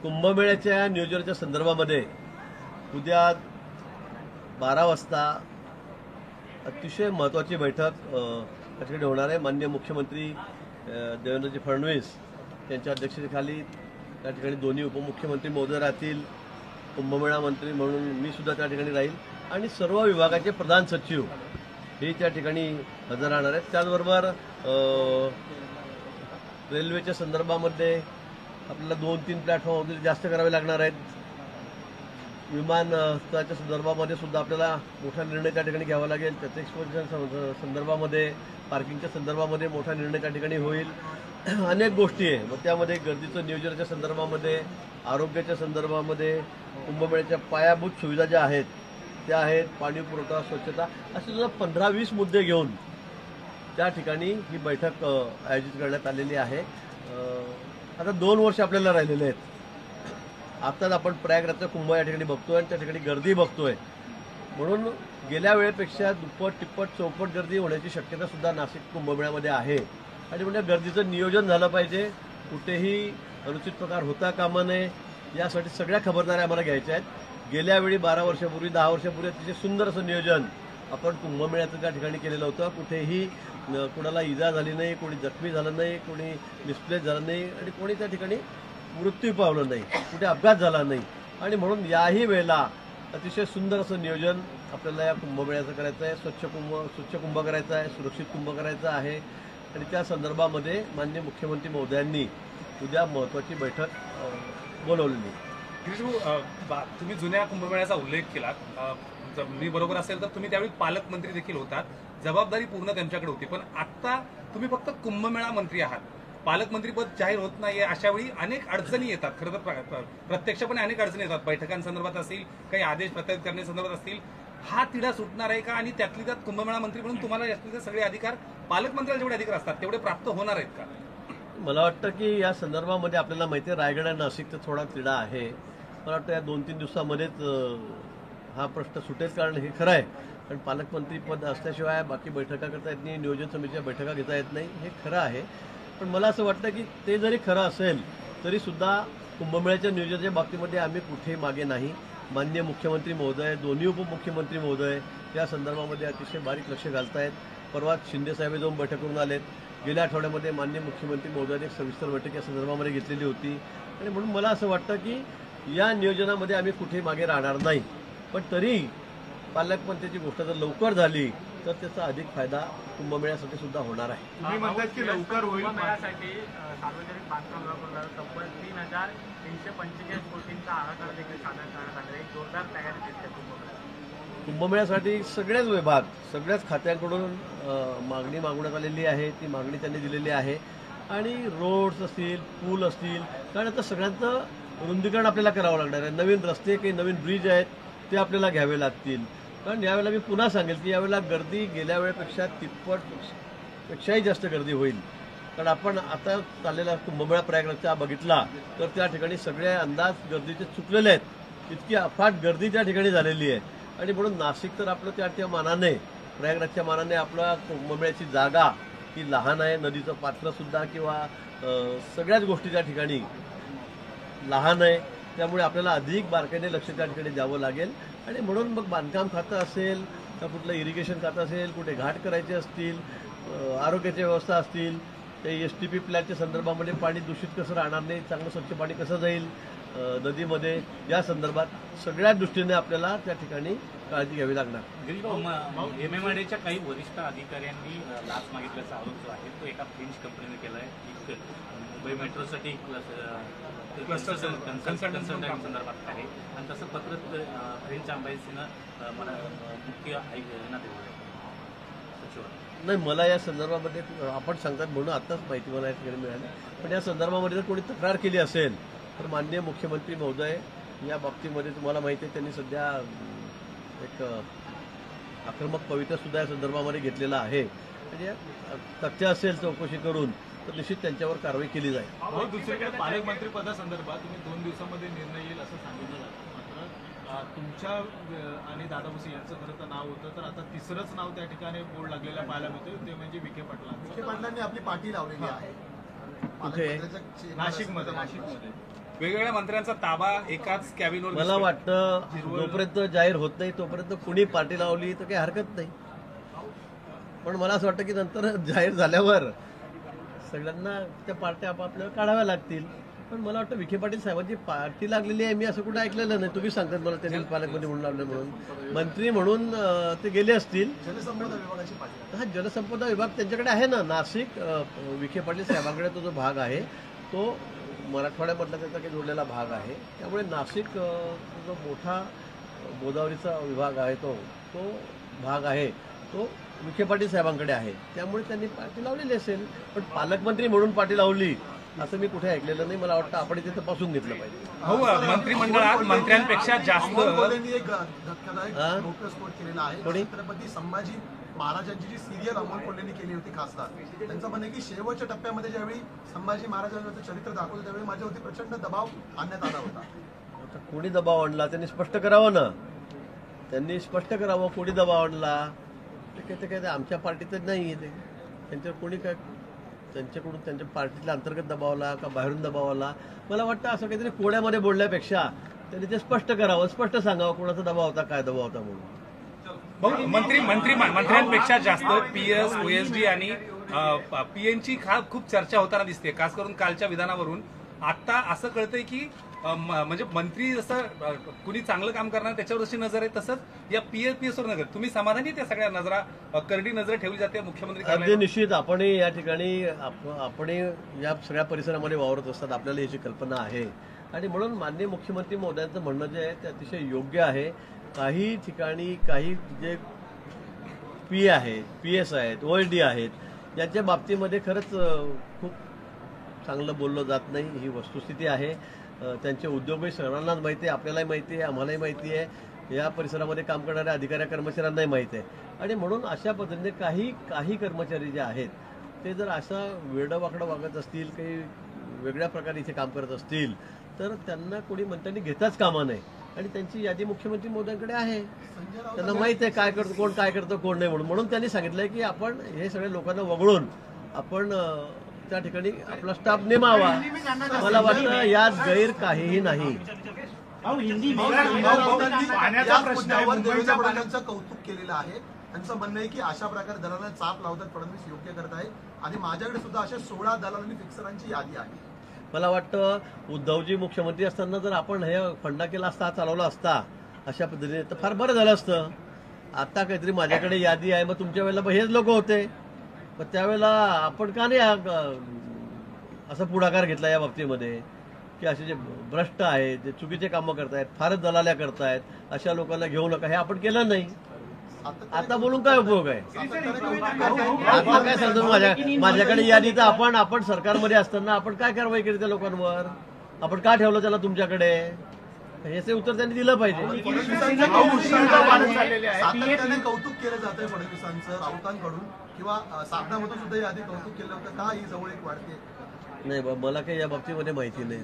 कुंभमेळ्याच्या नियोजनाच्या संदर्भामध्ये उद्या 12 वाजता अतिशय महत्त्वाची बैठक त्या ठिकाणी होणार आहे। माननीय मुख्यमंत्री देवेंद्रजी फडणवीस यांच्या अध्यक्षतेखाली त्या ठिकाणी दोन्ही उपमुख्यमंत्री महोदय राहतील, कुंभमेळा मंत्री म्हणून मी सुद्धा त्या ठिकाणी राहील आणि सर्व विभागाचे प्रधान सचिव हे त्या ठिकाणी हजर राहणार आहेत। त्याचबरोबर रेल्वेच्या संदर्भामध्ये आपल्याला 2-3 प्लॅटफॉर्म वगैरे जास्त करावे लागणार आहेत। विमानतळाच्या संदर्भामध्ये सुद्धा आपल्याला मोठा निर्णय त्या ठिकाणी घ्यावा लागेल। प्रत्येक संदर्भामध्ये, पार्किंगच्या संदर्भामध्ये मोठा निर्णय त्या ठिकाणी होईल। अनेक गोष्टी आहे, मग त्यामध्ये गर्दीचं नियोजनाच्या संदर्भामध्ये, आरोग्याच्या संदर्भामध्ये, कुंभमेळ्याच्या पायाभूत सुविधा ज्या आहेत त्या आहेत, पाणी पुरवठा, स्वच्छता, असे सुद्धा 15-20 मुद्दे घेऊन त्या ठिकाणी ही बैठक आयोजित करण्यात आलेली आहे। आता 2 वर्ष आपल्याला राहिलेले आहेत। आताच आपण प्रयागराजचा कुंभ या ठिकाणी बघतोय आणि त्या ठिकाणी गर्दी बघतोय, म्हणून गेल्या वेळेपेक्षा दुप्पट, तिप्पट, चौपट गर्दी होण्याची शक्यता सुद्धा नाशिक कुंभमेळ्यामध्ये आहे। आणि म्हणजे गर्दीचं नियोजन झालं पाहिजे, कुठेही अनुचित प्रकार होता कामा नये, यासाठी सगळ्या खबरदाऱ्या आम्हाला घ्यायच्या आहेत। गेल्या वेळी 12 वर्षापूर्वी, 10 वर्षापूर्वी अतिशय सुंदर असं नियोजन आपण कुंभमेळ्याचं त्या ठिकाणी केलेलं होतं। कुठेही कोणाला इजा झाली नाही, कोणी जखमी झालं नाही, कोणी डिस्प्लेस झालं नाही आणि कोणी त्या ठिकाणी मृत्यू पावलं नाही, कुठे अपघात झाला नाही। आणि म्हणून याही वेळेला अतिशय सुंदर असं नियोजन आपल्याला या कुंभमेळ्याचं करायचं आहे। स्वच्छ कुंभ करायचा आहे, सुरक्षित कुंभ करायचा आहे आणि त्या संदर्भामध्ये माननीय मुख्यमंत्री महोदयांनी उद्या महत्त्वाची बैठक बोलवलेली। तुम्ही जुन्या कुंभमेळ्याचा उल्लेख केला, मी बरोबर असेल तर तुम्ही त्यावेळी पालकमंत्री देखील होतात, जबाबदारी पूर्ण त्यांच्याकडे होती। पण आता तुम्ही फक्त कुंभमेळा मंत्री आहात, पालकमंत्रीपद जाहीर होत नाहीये, अशा वेळी अनेक अडचणी येतात। खरं तर प्रत्यक्षपणे अनेक अडचणी येतात, बैठकांसंदर्भात असतील, काही आदेश प्रत्यक्ष करण्यासंदर्भात असतील। हा तिढा सुटणार आहे का? आणि त्यातली त्यात कुंभमेळा मंत्री म्हणून तुम्हाला यातले सगळे अधिकार, पालकमंत्र्याला जेवढे अधिकार असतात तेवढे प्राप्त होणार आहेत का? मला वाटतं की या संदर्भामध्ये आपल्याला माहिती आहे, रायगड आणि नाशिकचा थोडा तिढा आहे। मला वाटतं या 2-3 दिवसामध्येच हा प्रश्न सुटेल, कारण हे खरं आहे, कारण पालकमंत्री पद असल्याशिवाय बाकी बैठका करता येत नाही, नियोजन समितीच्या बैठका घेता येत नाही, हे खरं आहे। पण मला असं वाटतं की ते जरी खरं असेल तरी सुद्धा कुंभमेळ्याच्या नियोजनाच्या बाबतीमध्ये आम्ही कुठेही मागे नाही। माननीय मुख्यमंत्री महोदय, दोन्ही उपमुख्यमंत्री महोदय या संदर्भामध्ये अतिशय बारीक लक्ष घालतायत। परवा शिंदेसाहेब जाऊन बैठक करून आलेत। गेल्या आठवड्यामध्ये माननीय मुख्यमंत्री महोदयांनी एक सविस्तर बैठक या संदर्भामध्ये घेतलेली होती आणि म्हणून मला असं वाटतं की या नियोजनामध्ये आम्ही कुठेही मागे राहणार नाही। पण तरी पालकमंत्र्याची गोष्ट जर लवकर झाली तर त्याचा अधिक फायदा कुंभमेळ्यासाठी सुद्धा होणार आहे। तुम्ही म्हणतात की लवकर होईल, कुंभमेळ्यासाठी सार्वजनिक बांधकाम विभागाकडून तब्बल 3,345 कोटींचा आराखडा देखील सादर करण्यात आला आहे। एक जोरदार तयारी दिसते कुंभमेळ्यासाठी सगळेच विभाग, सगळ्याच खात्यांकडून मागणी मागवण्यात आलेली आहे। ती मागणी त्यांनी दिलेली आहे आणि रोड्स असतील, पूल असतील, कारण आता सगळ्यांचं रुंदीकरण आपल्याला करावं लागणार आहे। नवीन रस्ते, काही नवीन ब्रिज आहेत ते आपल्याला घ्यावे लागतील, कारण यावेळेला मी पुन्हा सांगेल की यावेळेला गर्दी गेल्या वेळेपेक्षा तिप्पटपेक्षाही जास्त गर्दी होईल। कारण आपण आता चाललेला कुंभमेळा प्रयागराजचा बघितला तर त्या ठिकाणी सगळे अंदाज गर्दीचे चुकलेले आहेत, इतकी अफाट गर्दी त्या ठिकाणी झालेली आहे। आणि म्हणून नाशिक तर आपलं त्या मानाने, प्रयागराजच्या मानाने आपला कुंभमेळ्याची जागा ही लहान आहे, नदीचं पात्रसुद्धा किंवा सगळ्याच गोष्टी त्या ठिकाणी लहान आहे, त्यामुळे आपल्याला अधिक बारकाईने लक्ष त्या ठिकाणी द्यावं लागेल। आणि म्हणून मग बांधकाम खातं असेल तर कुठलं इरिगेशन खातं असेल, कुठे घाट करायचे असतील, आरोग्याच्या व्यवस्था असतील, ते STP प्लॅनच्या संदर्भामध्ये पाणी दूषित कसं राहणार नाही, चांगलं स्वच्छ पाणी कसं जाईल नदीमध्ये, या संदर्भात सगळ्या दृष्टीने आपल्याला त्या ठिकाणी काळजी घ्यावी लागणार। MMRDAच्या काही वरिष्ठ अधिकाऱ्यांनी लाच मागितल्याचा आरोप जो आहे तो एका फ्रेंच कंपनीने केला आहे। मुंबई मेट्रोसाठी कन्सल्टंट संदर्भात आहे आणि तसं पत्र फ्रेंच एम्बॅसीनं मला मुख्य आयुक्तांना दिलं आहे। नाही, मला या संदर्भामध्ये आपण सांगतात म्हणून आत्ताच माहिती मला या ठिकाणी मिळाली, पण या संदर्भामध्ये जर कोणी तक्रार केली असेल तर माननीय मुख्यमंत्री महोदय या बाबतीमध्ये, तुम्हाला माहिती आहे, त्यांनी सध्या एक आक्रमक पवित्रसुद्धा या संदर्भामध्ये घेतलेला आहे। म्हणजे तथ्य असेल चौकशी करून तर निश्चित त्यांच्यावर कारवाई केली जाईल। दुसरीकडे पालकमंत्री पदासंदर्भात तुम्ही 2 दिवसामध्ये निर्णय येईल असं सांगितलं जातं, मात्र तुमच्या आणि दादा भुसे यांचं खरं तर नाव होतं, तर आता तिसरंच नाव त्या ठिकाणी बोर्ड लागलेलं पाहायला मिळतं, ते म्हणजे विखे पाटलांचं। विखे पाटलांनी आपली पाठी लावलेली आहे कुठे? नाशिकमध्ये वेगवेगळ्या मंत्र्यांचा ताबा एकाच कॅबिनवर मला दिसतोय. वाटतं जोपर्यंत जाहीर होत नाही तोपर्यंत कुणी पार्टी लावली तर काही हरकत नाही. पण मला असं वाटतं की नंतर जाहीर झाल्यावर सगळ्यांना त्या पार्ट्या आपापल्या काढाव्या लागतील. पण मला वाटतं विखे पाटील साहेबांची पार्टी लागलेली आहे मी असं कुठं ऐकलेलं नाही. तुम्ही सांगतात मला त्यांनी पालकमंत्री म्हणून लावले म्हणून. मंत्री म्हणून ते गेले असतील. हा जलसंपदा विभाग त्यांच्याकडे आहे ना. नाशिक विखे पाटील साहेबांकडे तो जो भाग आहे तो मराठवाड्यामधला त्याचा काही जोडलेला भाग आहे. त्यामुळे नाशिक जो मोठा गोदावरीचा विभाग आहे तो भाग आहे तो विखे पाटील साहेबांकडे आहे. त्यामुळे त्यांनी पार्टी लावलेली असेल. पण पालकमंत्री म्हणून पार्टी लावली असं मी कुठे ऐकलेलं नाही. मला वाटतं आपण इथे तपासून घेतलं पाहिजे. हो, मंत्रिमंडळात मंत्र्यांपेक्षा जास्त एक धक्कादायक घटस्फोट केलेला आहे. कोणी? छत्रपती संभाजी महाराजांची जी सिरियल अमोल कोल्हेंनी केली होती खासदार, त्यांचं म्हणणं आहे की शेवटच्या टप्प्यामध्ये ज्यावेळी संभाजी महाराजांचं चरित्र दाखवलं त्यावेळी माझ्यावरती प्रचंड दबाव आणण्यात आला होता. आता कोणी दबाव आणला त्यांनी स्पष्ट करावं ना. त्यांनी स्पष्ट करावं कोणी दबाव आणला. ते काय आमच्या पार्टीत नाही आहे. ते त्यांच्यावर कोणी काय त्यांच्याकडून त्यांच्या पार्टीतल्या अंतर्गत दबावला का बाहेरून दबाव आला. मला वाटतं असं काहीतरी कोड्यामध्ये बोलण्यापेक्षा त्यांनी ते स्पष्ट करावं, स्पष्ट सांगावं कोणाचा दबाव होता काय दबाव होता म्हणून. मंत्र्यांपेक्षा जास्त पीएस, ओएसडी आणि पीएनची खूप चर्चा होताना दिसते. खास करून कालच्या विधानावरून आता असं कळतंय की म्हणजे मंत्री जसं कुणी चांगलं काम करणार त्याच्यावर जशी नजर आहे तसंच या पीएसवर नजर. तुम्ही समाधानी त्या सगळ्या नजरा करडी नजर ठेवली जाते मुख्यमंत्री अगदी कार्यालयात? निश्चित. आपणही या ठिकाणी आपण या सगळ्या परिसरामध्ये वावरत असतात. आपल्याला याची कल्पना आहे आणि म्हणून माननीय मुख्यमंत्री महोदयांचं म्हणणं जे आहे ते अतिशय योग्य आहे. काही ठिकाणी काही जे पी आहेत, पीएस आहेत, ओएसडी आहेत यांच्या बाबतीमध्ये खरंच खूप चांगलं बोललं जात नाही. ही वस्तुस्थिती आहे. त्यांचे उद्योगही सर्वांनाच माहिती आहे. आपल्यालाही माहिती आहे, आम्हालाही माहिती आहे, या परिसरामध्ये काम करणाऱ्या अधिकारी कर्मचाऱ्यांनाही माहिती आहे. आणि म्हणून अशा पद्धतीने काही कर्मचारी जे आहेत ते जर असं वेडंवाकडं वागत असतील, काही वेगळ्या प्रकारे इथे काम करत असतील तर त्यांना कोणी मंत्र्यांनी घेताच कामा नये. आणि त्यांची यादी मुख्यमंत्री मोदयांकडे आहे. त्यांना माहिती आहे काय करतो कोण, काय करतो कोण नाही. म्हणून त्यांनी सांगितलंय की आपण हे सगळ्या लोकांना वगळून आपण त्या ठिकाणी आपला स्टाफ नेमावा. मला वाटतं यात गैर काहीही नाही. या मुद्द्यावर देवेंद्र फडणवीसांचं कौतुक केलेलं आहे. त्यांचं म्हणणं आहे की अशा प्रकारे दलालांना चाप लावतात फडणवीस योग्य करत आहे. आणि माझ्याकडे सुद्धा अशा 16 दलाल आणि फिक्सरांची यादी आहे. मला वाटतं उद्धवजी मुख्यमंत्री असताना जर आपण हे फंडा केला असता, चालवला असता अशा पद्धतीने तर फार बरं झालं असतं. आता काहीतरी माझ्याकडे यादी आहे. मग तुमच्या वेळेला हेच लोक होते. मग त्यावेळेला आपण का नाही असं पुढाकार घेतला या बाबतीमध्ये की असे जे भ्रष्ट आहेत, जे चुकीचे कामं करतायत, फारच दलाल्या करतायत अशा लोकांना घेऊ नका. हे आपण केलं नाही. आता बोलून काय उपयोग आहे. आता काय सांगतो माझ्याकडे यादी तर आपण सरकारमध्ये असताना आपण काय कारवाई केली त्या लोकांवर, आपण का ठेवलं त्याला तुमच्याकडे, हे उत्तर त्यांनी दिलं पाहिजे. सातत्याने कौतुक केलं जात आहे फडणवीसांचं राऊतांकडून किंवा साधनामधून सुद्धा यादी कौतुक केलं होतं. का ही जवळ एक वाढते नाही मला काही या बाबतीमध्ये माहिती नाही.